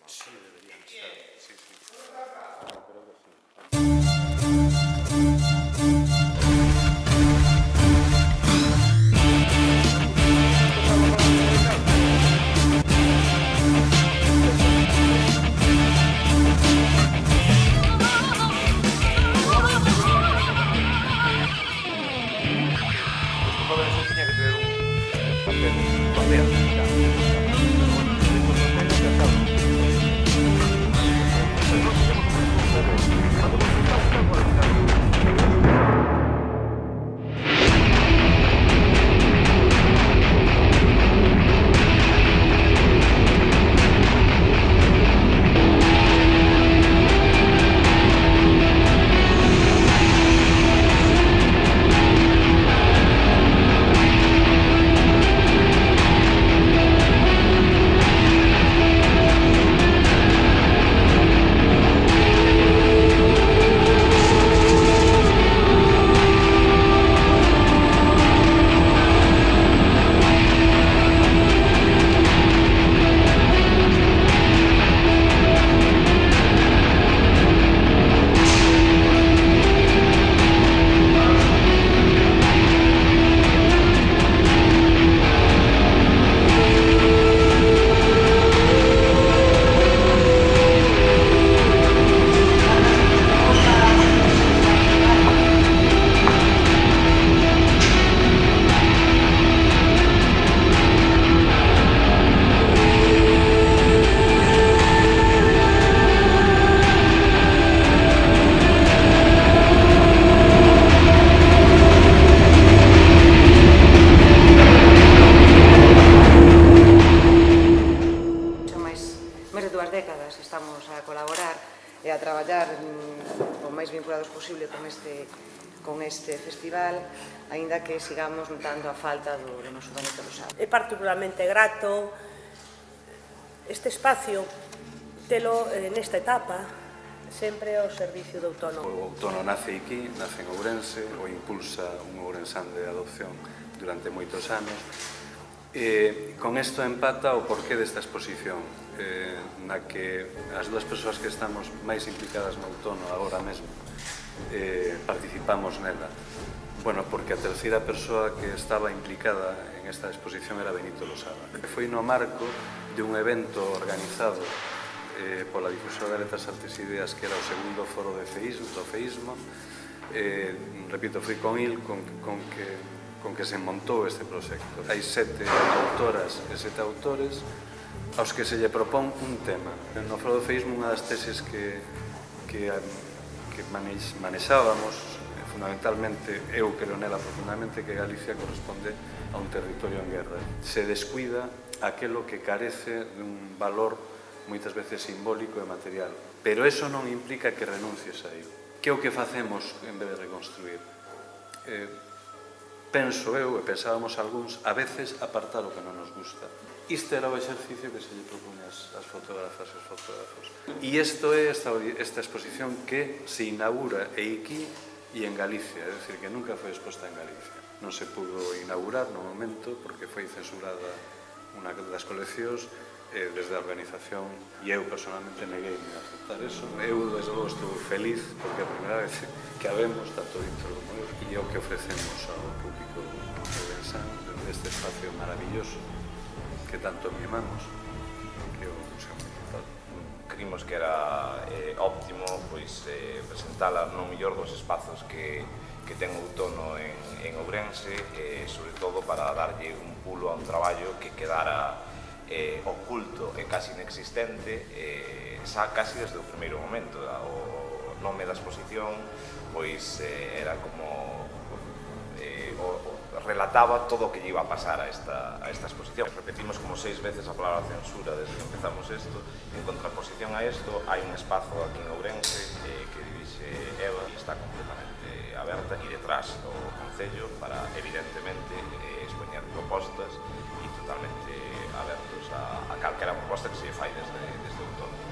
Sí, deberían estar. Sí, sí. Creo que sí. Este joven se tiña que ter un papel cordial. Máis de 2 décadas estamos a colaborar e a traballar o máis vinculados posible con este festival, aínda que sigamos notando a falta do noso Benito Losada. É particularmente grato este espacio telo nesta etapa sempre ao servicio do Outono. O Outono nace aquí, nace en Ourense, o impulsa un ourensán de adopción durante moitos anos. Con isto empata o porqué desta exposición, na que as dúas persoas que estamos máis implicadas no Outono agora mesmo participamos nela. Bueno, porque a terceira persoa que estaba implicada en esta exposición era Benito Losada. Foi no marco de un evento organizado pola Difusora de Letras, Artes e Ideas, que era o segundo foro do feísmo. Repito, foi con il con que se montou este proxecto. Hai 7 autoras e 7 autores aos que se lle propón un tema. No foro do feísmo, unha das teses que manexábamos, fundamentalmente, eu creo nela profundamente, que Galicia corresponde a un territorio en guerra. Se descuida aquelo que carece dun valor moitas veces simbólico e material. Pero eso non implica que renuncies a ello. Que é o que facemos en vez de reconstruir? Penso eu, e pensábamos algúns, a veces apartar o que non nos gusta. Isto era o exercicio que se lle propunha as fotógrafas e os fotógrafos. E isto é esta exposición que se inaugura aquí e en Galicia, é dicir, que nunca foi exposta en Galicia. Non se pudo inaugurar no momento porque foi censurada unha das coleccións desde a organización, e eu personalmente neguei-me a aceptar eso. Eu, desde logo, estou feliz porque é a primeira vez que a vemos, tanto dentro como eu, e é o que ofrecemos ao público ourensán deste espacio maravilloso que tanto mimamos, que é o Museo Municipal. Crimos que era óptimo presentala no mellor dos espazos que ten o Outono en Ourense, sobre todo para darlle un pulo a un traballo que quedara oculto e casi inexistente xa casi desde o primeiro momento. O nome da exposición era como relataba todo o que lle iba a pasar a esta exposición. Repetimos como 6 veces a palabra censura desde que empezamos isto. En contraposición a isto hai un espazo aquí en Ourense que dirixe Eva e está completamente aberta, e detrás o Concello para evidentemente expoñer propostas e totalmente abertos a calquera proposta que se fai desde o Outono.